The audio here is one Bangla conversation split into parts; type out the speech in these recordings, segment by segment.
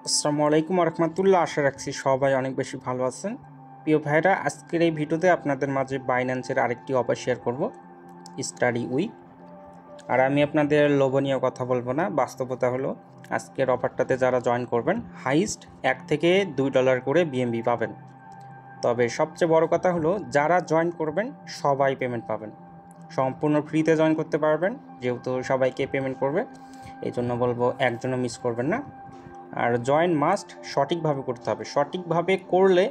আসসালামু আলাইকুম রহমতুল্লাহ। আশা রাখছি সবাই অনেক বেশি ভালো আছেন। প্রিয় ভাইরা, আজকের এই ভিডিওতে আপনাদের মাঝে বাইন্যান্সের আরেকটি অফার শেয়ার করব, স্টাডি উইক। আর আমি আপনাদের লোভনীয় কথা বলবো না, বাস্তবতা হলো আজকের অফারটাতে যারা জয়েন করবেন হাইস্ট $1 থেকে $2 করে বিএমবি পাবেন। তবে সবচেয়ে বড় কথা হলো যারা জয়েন করবেন সবাই পেমেন্ট পাবেন, সম্পূর্ণ ফ্রিতে জয়েন করতে পারবেন, যেহেতু সবাইকে পেমেন্ট করবে। এই জন্য বলবো একজনও মিস করবেন না। আর জয়েন মাস্ট সঠিকভাবে করতে হবে, সঠিকভাবে করলে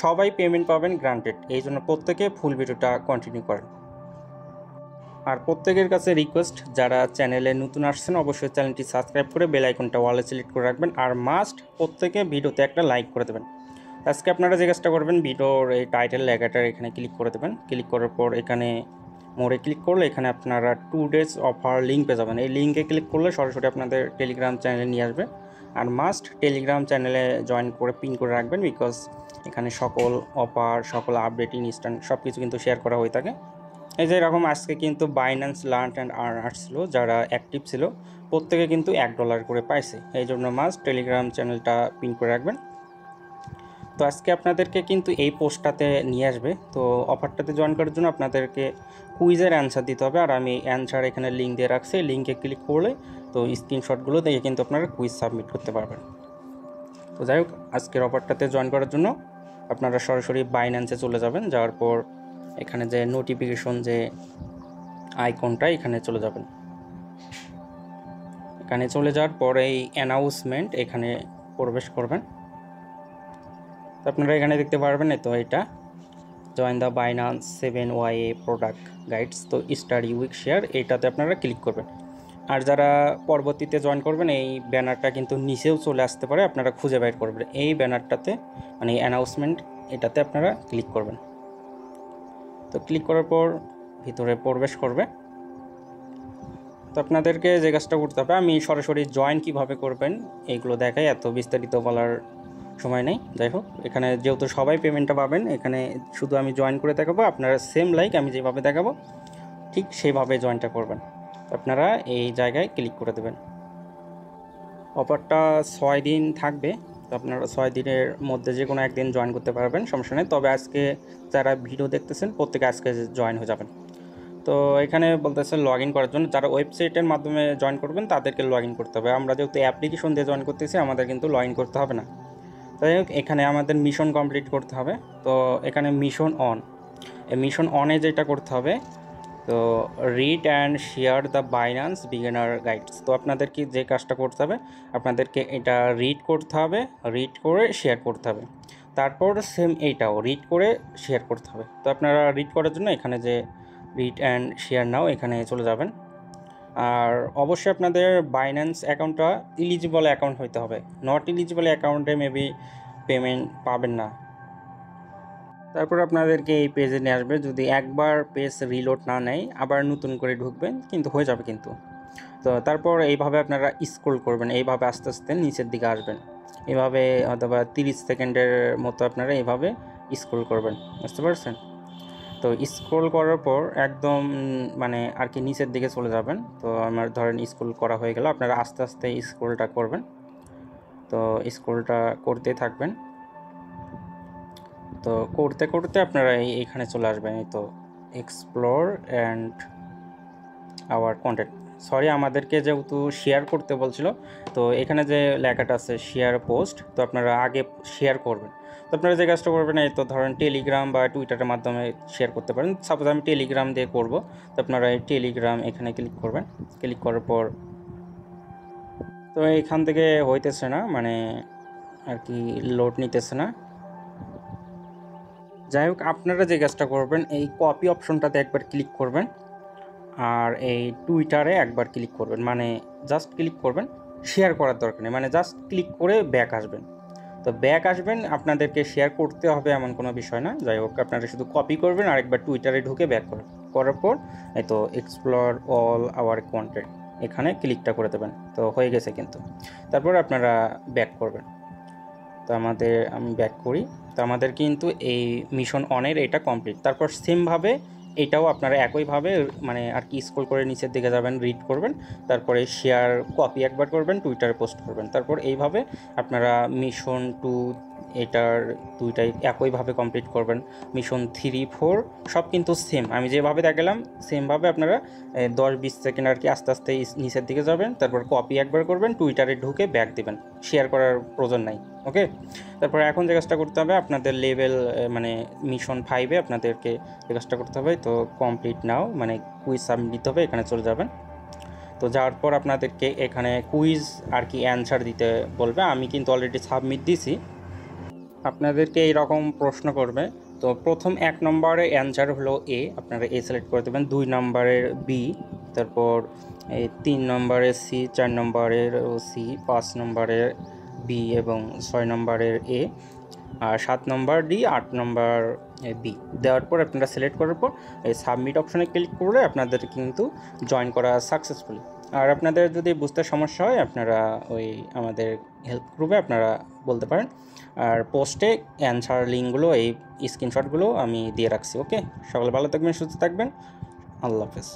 সবাই পেমেন্ট পাবেন গ্রান্টেড। এই জন্য প্রত্যেকে ফুল ভিডিওটা কন্টিনিউ করেন। আর প্রত্যেকের কাছে রিকোয়েস্ট, যারা চ্যানেলে নতুন আসছেন অবশ্যই চ্যানেলটি সাবস্ক্রাইব করে বেল আইকনটা ওয়ালে সিলেক্ট করে রাখবেন। আর মাস্ট প্রত্যেকে ভিডিওতে একটা লাইক করে দেবেন। আজকে আপনারা যে কাজটা করবেন, ভিডিওর এই টাইটেল লেখাটার এখানে ক্লিক করে দেবেন। ক্লিক করার পর এখানে মোড়ে ক্লিক করলে এখানে আপনারা 2 days অফার লিঙ্ক পেয়ে যাবেন। এই লিঙ্কে ক্লিক করলে সরাসরি আপনাদের টেলিগ্রাম চ্যানেলে নিয়ে আসবে। আর মাস্ট টেলিগ্রাম চ্যানেলে জয়েন করে পিন করে রাখবেন, বিকজ এখানে সকল অফার, সকল আপডেট, ইনস্ট্যান্ট সব কিছু কিন্তু শেয়ার করা হয়ে থাকে। এই যে এরকম আজকে কিন্তু বাইন্যান্স লার্ন অ্যান্ড আর্ন আসছিল, যারা অ্যাক্টিভ ছিল প্রত্যেকে কিন্তু $1 করে পাইছে। এই জন্য মাস্ট টেলিগ্রাম চ্যানেলটা পিন করে রাখবেন। তো আজকে আপনাদেরকে কিন্তু এই পোস্টটাতে নিয়ে আসবে। তো অফারটাতে জয়েন করার জন্য আপনাদেরকে কুইজের অ্যান্সার দিতে হবে। আর আমি অ্যান্সার এখানে লিঙ্ক দিয়ে রাখছি, লিঙ্কে ক্লিক করলে তো স্ক্রিনশটগুলো দেখে কিন্তু আপনারা কুইজ সাবমিট করতে পারবেন। তো যাই হোক, আজকের অফারটাতে জয়েন করার জন্য আপনারা সরাসরি বাইন্যান্সে চলে যাবেন। যাওয়ার পর এখানে যে নোটিফিকেশন যে আইকনটা, এখানে চলে যাবেন। এখানে চলে যাওয়ার পর এই অ্যানাউন্সমেন্ট এখানে প্রবেশ করবেন। তো আপনারা এখানে দেখতে পারবেন, তো এটা join the Binance 7YA product guides, তো স্টাডি উইক শেয়ার, এইটাতে আপনারা ক্লিক করবেন। আর যারা পরবর্তীতে জয়েন করবেন এই ব্যানারটা কিন্তু নিচেও চলে আসতে পারে, আপনারা খুঁজে বের করবেন এই ব্যানারটাতে, মানে অ্যানাউন্সমেন্ট, এটাতে আপনারা ক্লিক করবেন। তো ক্লিক করার পর ভিতরে প্রবেশ করবে। তো আপনাদেরকে যে কাজটা করতে হবে, আমি সরাসরি জয়েন কিভাবে করবেন এইগুলো দেখাই, এত বিস্তারিত বলার সময় নেই। যাই হোক, এখানে যেহেতু সবাই পেমেন্টটা পাবেন, এখানে শুধু আমি জয়েন করে দেখাবো। আপনারা সেম লাইক আমি যেভাবে দেখাবো ঠিক সেইভাবে জয়েনটা করবেন। আপনারা এই জায়গায় ক্লিক করে দেবেন। অফারটা 6 দিন থাকবে, তো আপনারা 6 দিনের মধ্যে যে কোনো একদিন জয়েন করতে পারবেন, সমস্যা নেই। তবে আজকে যারা ভিডিও দেখতেছেন প্রত্যেকে আজকে জয়েন হয়ে যাবেন। তো এখানে বলতেছে লগ ইন করার জন্য, যারা ওয়েবসাইটের মাধ্যমে জয়েন করবেন তাদেরকে লগ ইন করতে হবে। আমরা যেহেতু অ্যাপ্লিকেশন দিয়ে জয়েন করতেছি, আমাদের কিন্তু লগ ইন করতে হবে না। যাই হোক, এখানে আমাদের মিশন কমপ্লিট করতে হবে। তো এখানে মিশন অন, এই মিশন অনে যেটা করতে হবে, তো read and share the Binance beginner guides. তো আপনাদেরকে যে কাজটা করতে হবে, আপনাদেরকে এটা রিড করতে হবে, রিড করে শেয়ার করতে হবে। তারপর সেম এইটাও রিড করে শেয়ার করতে হবে। তো আপনারা রিড করার জন্য এখানে যে রিড অ্যান্ড শেয়ার নাও, এখানে চলে যাবেন। আর অবশ্যই আপনাদের বাইন্যান্স অ্যাকাউন্টটা ইলিজিবল অ্যাকাউন্ট হইতে হবে। নট ইলিজিবল অ্যাকাউন্টে মেবি পেমেন্ট পাবেন না। তারপর আপনাদেরকে এই পেজে নিয়ে আসবে। যদি একবার পেজ রিলোড না নেয় আবার নতুন করে ঢুকবেন, কিন্তু হয়ে যাবে কিন্তু। তো তারপর এইভাবে আপনারা স্ক্রল করবেন, এইভাবে আস্তে আস্তে নিচের দিকে আসবেন। এভাবে অথবা 30 সেকেন্ডের মতো আপনারা এইভাবে স্ক্রল করবেন, বুঝতে পারছেন? তো স্ক্রল করার পর একদম মানে আর কি নিচের দিকে চলে যাবেন। তো আমার ধরেন স্ক্রল করা হয়ে গেল, আপনারা আস্তে আস্তে স্ক্রলটা করবেন। তো স্ক্রলটা করতে থাকবেন। তো করতে করতে আপনারা এইখানে চলে আসবেন। এই তো explore and our content, sorry আমাদেরকে যেহেতু শেয়ার করতে বলছিল, তো এখানে যে লেখাটা আছে শেয়ার পোস্ট, তো আপনারা আগে শেয়ার করবেন। তো আপনারা যে কাজটা করবেন, এই তো ধরেন টেলিগ্রাম বা টুইটারের মাধ্যমে শেয়ার করতে পারেন। সাপোজ আমি টেলিগ্রাম দিয়ে করব, তো আপনারা এই টেলিগ্রাম এখানে ক্লিক করবেন। ক্লিক করার পর তো এখান থেকে হইতেছে না, মানে আর কি লোড নিতেছে না। যাই হোক, আপনারা যে কাজটা করবেন এই কপি অপশনটাতে একবার ক্লিক করবেন, আর এই টুইটারে একবার ক্লিক করবেন, মানে জাস্ট ক্লিক করবেন, শেয়ার করার দরকার নেই, মানে জাস্ট ক্লিক করে ব্যাক আসবেন। তো ব্যাক আসবেন, আপনাদেরকে শেয়ার করতে হবে এমন কোনো বিষয় না। যাই হোক, আপনারা শুধু কপি করবেন আর একবার টুইটারে ঢুকে ব্যাক করবেন। করার পর এই তো এক্সপ্লোর অল আওয়ার কন্টেন্ট, এখানে ক্লিকটা করে দেবেন। তো হয়ে গেছে কিন্তু। তারপর আপনারা ব্যাক করবেন। তো আমি ব্যাক করি। তো আমাদের কিন্তু এই মিশন অনের এটা কমপ্লিট। তারপর সেমভাবে এটাও আপনারা একইভাবে মানে আর কি স্ক্রল করে নিচের দিকে যাবেন, রিড করবেন, তারপরে শেয়ার কপি একবার করবেন, টুইটারে পোস্ট করবেন। তারপর এইভাবে আপনারা মিশন 2 এটার দুইটাই একইভাবে কমপ্লিট করবেন। মিশন 3, 4 সব কিন্তু সেম, আমি যেভাবে দেখালাম সেমভাবে আপনারা 10-20 সেকেন্ড আর কি আস্তে আস্তে নিচের দিকে যাবেন, তারপর কপি একবার করবেন, টুইটারে ঢুকে ব্যাক দিবেন, শেয়ার করার প্রয়োজন নাই। ওকে, তারপর এখন যে কাজটা করতে হবে আপনাদের লেভেল মানে মিশন 5-এ আপনাদেরকে যে কাজটা করতে হবে, তো কমপ্লিট নাও মানে কুইজ সাবমিট দিতে হবে, এখানে চলে যাবেন। তো যাওয়ার পর আপনাদেরকে এখানে কুইজ আর কি অ্যান্সার দিতে বলবে, আমি কিন্তু অলরেডি সাবমিট দিছি। আপনাদেরকে এইরকম প্রশ্ন করবে, তো প্রথম 1 নম্বরের অ্যান্সার হলো এ, আপনারা এ সিলেক্ট করে দেবেন। 2 নম্বরের বি, তারপর এই 3 নম্বরের সি, 4 নম্বরের সি, 5 নম্বরের বি এবং 6 নম্বরের এ, আর 7 নম্বর ডি, 8 নম্বর বি। দেওয়ার পর আপনারা সিলেক্ট করার পর এই সাবমিট অপশনে ক্লিক করলে আপনাদের কিন্তু জয়েন করা সাকসেসফুলি। আর আপনাদের যদি বুঝতে সমস্যা হয় আপনারা ওই আমাদের হেল্প গ্রুপে আপনারা বলতে পারেন, আর পোস্টে অ্যান্সার লিঙ্কগুলো এই স্ক্রিনশটগুলো আমি দিয়ে রাখছি। ওকে, সকলে ভালো থাকবেন, সুস্থ থাকবেন, আল্লাহ হাফেজ।